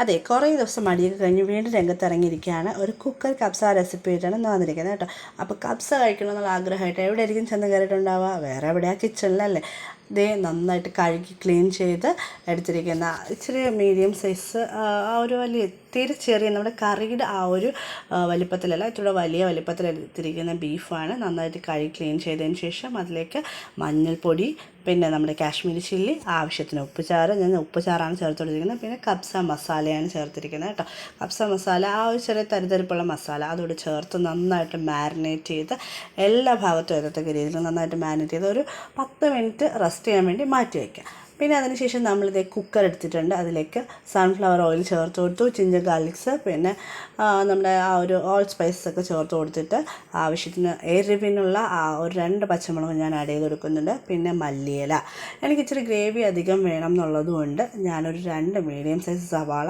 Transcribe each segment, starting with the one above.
അതെ, കുറേ ദിവസം മടിയൊക്കെ കഴിഞ്ഞ് വീണ്ടും രംഗത്തിറങ്ങിയിരിക്കുകയാണ്. ഒരു കുക്കർ കബ്സ റെസിപ്പി ആയിട്ടാണ് ഇന്ന് വന്നിരിക്കുന്നത് കേട്ടോ. അപ്പോൾ കബ്സ കഴിക്കണമെന്നുള്ള ആഗ്രഹമായിട്ട് എവിടെയായിരിക്കും ചെന്ന് കയറിയിട്ടുണ്ടാവുക? വേറെ എവിടെയാ, കിച്ചണിലല്ലേ. ഇതേ നന്നായിട്ട് കഴുകി ക്ലീൻ ചെയ്ത് എടുത്തിരിക്കുന്ന ഇച്ചിരി മീഡിയം സൈസ്, ആ ഒരു വലിയ തീരെ ചെറിയ നമ്മുടെ കറിയുടെ ആ ഒരു വലിപ്പത്തിലല്ല, ഇത്തിരി വലിയ വലിപ്പത്തിൽ എടുത്തിരിക്കുന്ന ബീഫാണ്. നന്നായിട്ട് കഴുകി ക്ലീൻ ചെയ്തതിന് ശേഷം അതിലേക്ക് മഞ്ഞൾപ്പൊടി, പിന്നെ നമ്മുടെ കാശ്മീരി ചില്ലി, ആവശ്യത്തിന് ഉപ്പുചാറ്, ഞാൻ ഉപ്പുചാറാണ് ചേർത്തുകൊണ്ടിരിക്കുന്നത്. പിന്നെ കബ്സ മസാലയാണ് ചേർത്തിരിക്കുന്നത് കേട്ടോ. കബ്സ മസാല, ആ ഒരു ചെറിയ തരിതരിപ്പുള്ള മസാല അതോട് ചേർത്ത് നന്നായിട്ട് മാരിനേറ്റ് ചെയ്ത് എല്ലാ ഭാഗത്തും എത്തത്തക്ക രീതിയിൽ നന്നായിട്ട് മാരിനേറ്റ് ചെയ്ത് ഒരു 10 മിനിറ്റ് റെസ്റ്റ് ചെയ്യാൻ വേണ്ടി മാറ്റി വയ്ക്കുക. പിന്നെ അതിനുശേഷം നമ്മളിതേ കുക്കർ എടുത്തിട്ടുണ്ട്. അതിലേക്ക് സൺഫ്ലവർ ഓയിൽ ചേർത്ത് കൊടുത്തു, ജിഞ്ചർ ഗാർലിക്സ്, പിന്നെ നമ്മുടെ ആ ഒരു ഓൾ സ്പൈസസ് ഒക്കെ ചേർത്ത് കൊടുത്തിട്ട് ആവശ്യത്തിന് എരിവിനുള്ള ആ ഒരു 2 പച്ചമുളക് ഞാൻ ആഡ് ചെയ്ത് കൊടുക്കുന്നുണ്ട്. പിന്നെ മല്ലിയില, എനിക്ക് ഇച്ചിരി ഗ്രേവി അധികം വേണം എന്നുള്ളതുകൊണ്ട് ഞാനൊരു 2 മീഡിയം സൈസ് സവാള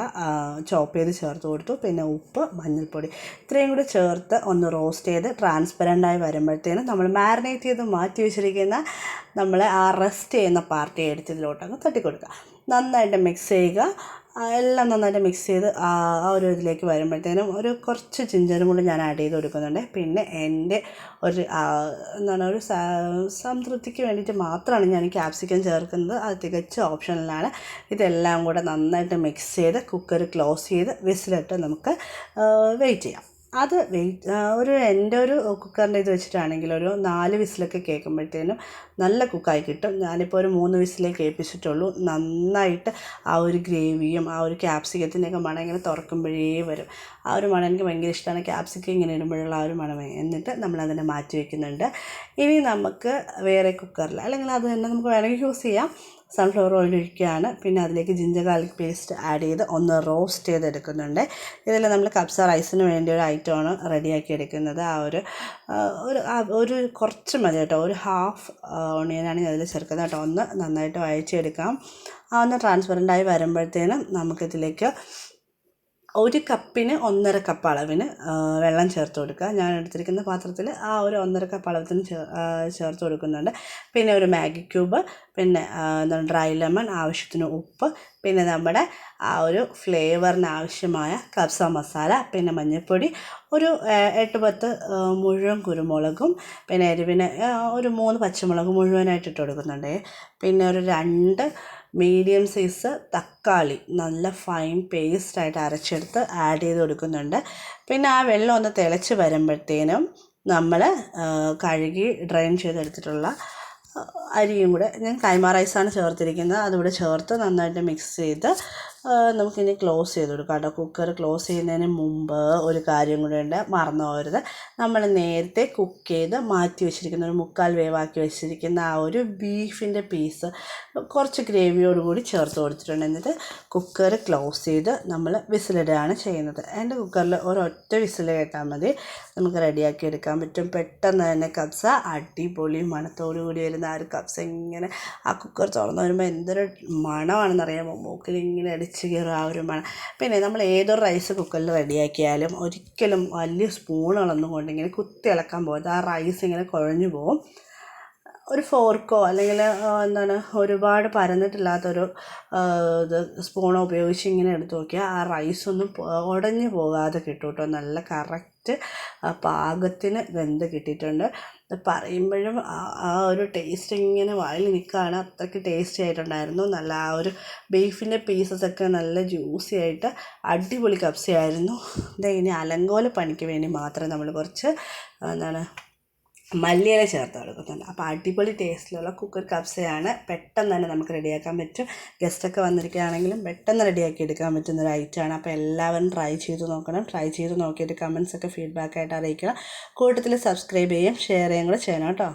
ചോപ്പ് ചെയ്ത് ചേർത്ത് കൊടുത്തു. പിന്നെ ഉപ്പ്, മഞ്ഞൾപ്പൊടി ഇത്രയും കൂടി ചേർത്ത് ഒന്ന് റോസ്റ്റ് ചെയ്ത് ട്രാൻസ്പെറൻ്റായി വരുമ്പോഴത്തേനും നമ്മൾ മാരിനേറ്റ് ചെയ്ത് മാറ്റി വെച്ചിരിക്കുന്ന നമ്മൾ ആ റെസ്റ്റ് ചെയ്യുന്ന പാർട്ടി എടുത്ത് ഇതിലോട്ടങ്ങ് തട്ടിക്കൊടുക്കുക. നന്നായിട്ട് മിക്സ് ചെയ്യുക. എല്ലാം നന്നായിട്ട് മിക്സ് ചെയ്ത് ആ ഒരു ഇതിലേക്ക് വരുമ്പോഴത്തേനും ഒരു കുറച്ച് ജിഞ്ചറും കൂടി ഞാൻ ആഡ് ചെയ്ത് കൊടുക്കുന്നുണ്ട്. പിന്നെ എൻ്റെ ഒരു ഒരു സംതൃപ്തിക്ക് വേണ്ടിയിട്ട് മാത്രമാണ് ഞാൻ ക്യാപ്സിക്കം ചേർക്കുന്നത്. അത് തികച്ചും ഓപ്ഷണലാണ്. ഇതെല്ലാം കൂടെ നന്നായിട്ട് മിക്സ് ചെയ്ത് കുക്കർ ക്ലോസ് ചെയ്ത് വിസിലിട്ട് നമുക്ക് വെയിറ്റ് ചെയ്യാം. അത് എൻ്റെ ഒരു കുക്കറിൻ്റെ ഇത് വെച്ചിട്ടാണെങ്കിൽ ഒരു 4 വിസിലൊക്കെ കേൾക്കുമ്പോഴത്തേനും നല്ല കുക്കായി കിട്ടും. ഞാനിപ്പോൾ ഒരു 3 വിസിലേ കേൾപ്പിച്ചിട്ടുള്ളൂ. നന്നായിട്ട് ആ ഒരു ഗ്രേവിയും ആ ഒരു ക്യാപ്സിക്കത്തിൻ്റെയൊക്കെ മണം ഇങ്ങനെ തുറക്കുമ്പോഴേ വരും. ആ ഒരു മണം എനിക്ക് ഭയങ്കര ഇഷ്ടമാണ്. ക്യാപ്സിക്കം ഇങ്ങനെ ഇടുമ്പോഴുള്ള ആ ഒരു മണമേ. എന്നിട്ട് നമ്മളതിനെ മാറ്റി വയ്ക്കുന്നുണ്ട്. ഇനി നമുക്ക് വേറെ കുക്കറിൽ, അല്ലെങ്കിൽ അത് തന്നെ നമുക്ക് വേണമെങ്കിൽ യൂസ് ചെയ്യാം, സൺഫ്ലവർ ഓയിൽ ഒഴിക്കുകയാണ്. പിന്നെ അതിലേക്ക് ജിഞ്ചർ ഗാർലിക് പേസ്റ്റ് ആഡ് ചെയ്ത് ഒന്ന് റോസ്റ്റ് ചെയ്തെടുക്കുന്നുണ്ട്. ഇതിൽ നമ്മൾ കബ്സ റൈസിന് വേണ്ടി ഒരു ഐറ്റമാണ് റെഡിയാക്കി എടുക്കുന്നത്. ഒരു കുറച്ച് മതി കേട്ടോ, ഒരു ഹാഫ് ഓണിയനാണ് ഞാൻ അതിൽ ചേർക്കുന്നത് കേട്ടോ. ഒന്ന് നന്നായിട്ട് വഴച്ചെടുക്കാം. ഒന്ന് ട്രാൻസ്പെറൻ്റായി വരുമ്പോഴത്തേനും നമുക്കിതിലേക്ക് 1 കപ്പിന് 1.5 കപ്പ് അളവിന് വെള്ളം ചേർത്ത് കൊടുക്കുക. ഞാൻ എടുത്തിരിക്കുന്ന പാത്രത്തിൽ ആ ഒരു 1.5 കപ്പ് അളവത്തിന് ചേർത്ത് കൊടുക്കുന്നുണ്ട്. പിന്നെ ഒരു മാഗി ക്യൂബ്, പിന്നെ ഡ്രൈ ലെമൺ, ആവശ്യത്തിന് ഉപ്പ്, പിന്നെ നമ്മുടെ ആ ഒരു ഫ്ലേവറിന് ആവശ്യമായ കബ്സ മസാല, പിന്നെ മഞ്ഞൾപ്പൊടി, ഒരു 8-10 മുഴുവൻ കുരുമുളകും, പിന്നെ എരിവിന് ഒരു 3 പച്ചമുളക് മുഴുവനായിട്ട് ഇട്ട് കൊടുക്കുന്നുണ്ട്. പിന്നെ ഒരു 2 മീഡിയം സൈസ് തക്കാളി നല്ല ഫൈൻ പേസ്റ്റായിട്ട് അരച്ചെടുത്ത് ആഡ് ചെയ്ത് കൊടുക്കുന്നുണ്ട്. പിന്നെ ആ വെള്ളം ഒന്ന് തിളച്ച് വരുമ്പോഴത്തേനും നമ്മൾ കഴുകി ഡ്രെയിൻ ചെയ്തെടുത്തിട്ടുള്ള അരിയും കൂടെ, ഞാൻ കൈമ റൈസാണ് ചേർത്തിരിക്കുന്നത്, അതുകൂടെ ചേർത്ത് നന്നായിട്ട് മിക്സ് ചെയ്ത് നമുക്കിനി ക്ലോസ് ചെയ്ത് കൊടുക്കാം കേട്ടോ. കുക്കർ ക്ലോസ് ചെയ്യുന്നതിന് മുമ്പ് ഒരു കാര്യം കൂടെ ഉണ്ട്, മറന്നു പോകരുത്. നമ്മൾ നേരത്തെ കുക്ക് ചെയ്ത് മാറ്റി വെച്ചിരിക്കുന്ന ഒരു 3/4 വേവാക്കി വെച്ചിരിക്കുന്ന ആ ഒരു ബീഫിൻ്റെ പീസ് കുറച്ച് ഗ്രേവിയോടുകൂടി ചേർത്ത് കൊടുത്തിട്ടുണ്ട്. എന്നിട്ട് കുക്കർ ക്ലോസ് ചെയ്ത് നമ്മൾ വിസിലിടുകയാണ് ചെയ്യുന്നത്. എൻ്റെ കുക്കറിൽ ഒരൊറ്റ വിസിൽ കേട്ടാൽ മതി, നമുക്ക് റെഡിയാക്കി എടുക്കാൻ പറ്റും. പെട്ടെന്ന് തന്നെ കബ്സ അടിപൊളി മണത്തോടു കൂടി വരുന്ന ആ ഒരു കബ്സ ഇങ്ങനെ ആ കുക്കർ തുറന്ന് വരുമ്പോൾ എന്തൊരു മണമാണെന്നറിയാമോ, മൂക്കിൽ ഇങ്ങനെ അടിച്ച് കയറും ആ ഒരു മണം. പിന്നെ നമ്മൾ ഏതൊരു റൈസ് കുക്കറിൽ റെഡിയാക്കിയാലും ഒരിക്കലും വലിയ സ്പൂണുകളൊന്നും കൊണ്ടിങ്ങനെ കുത്തി ഇളക്കാൻ പോകരുത്. ആ റൈസ് ഇങ്ങനെ കുഴഞ്ഞു പോകും. ഒരു ഫോർക്കോ അല്ലെങ്കിൽ ഒരുപാട് പരന്നിട്ടില്ലാത്തൊരു സ്പൂണോ ഉപയോഗിച്ച് ഇങ്ങനെ എടുത്ത് നോക്കിയാൽ ആ റൈസൊന്നും ഉടഞ്ഞു പോകാതെ കിട്ടും കേട്ടോ. നല്ല കറക്റ്റ് പാകത്തിന് വെന്ത് കിട്ടിയിട്ടുണ്ട്. പറയുമ്പോഴും ആ ഒരു ടേസ്റ്റ് ഇങ്ങനെ വായിൽ നിൽക്കുകയാണ്. അത്രയ്ക്ക് ടേസ്റ്റി ആയിട്ടുണ്ടായിരുന്നു. നല്ല ആ ഒരു ബീഫിൻ്റെ പീസസൊക്കെ നല്ല ജ്യൂസി ആയിട്ട് അടിപൊളി കബ്സയായിരുന്നു. ഇനി അലങ്കോല പണിക്ക് വേണ്ടി മാത്രം നമ്മൾ കുറച്ച് മല്ലിയില ചേർത്ത് കൊടുക്കുന്നുണ്ട്. അപ്പോൾ അടിപൊളി ടേസ്റ്റിലുള്ള കുക്കർ കബ്സയാണ്. പെട്ടെന്ന് തന്നെ നമുക്ക് റെഡിയാക്കാൻ പറ്റും. ഗസ്റ്റൊക്കെ വന്നിരിക്കുകയാണെങ്കിലും പെട്ടെന്ന് റെഡിയാക്കി എടുക്കാൻ പറ്റുന്നൊരു ഐറ്റമാണ്. അപ്പോൾ എല്ലാവരും ട്രൈ ചെയ്ത് നോക്കണം. ട്രൈ ചെയ്ത് നോക്കിയിട്ട് കമൻസൊക്കെ ഫീഡ്ബാക്കായിട്ട് അറിയിക്കണം. കൂട്ടത്തിൽ സബ്സ്ക്രൈബ് ചെയ്യും, ഷെയർ ചെയ്യുകയും കൂടെ ചെയ്യണം കേട്ടോ.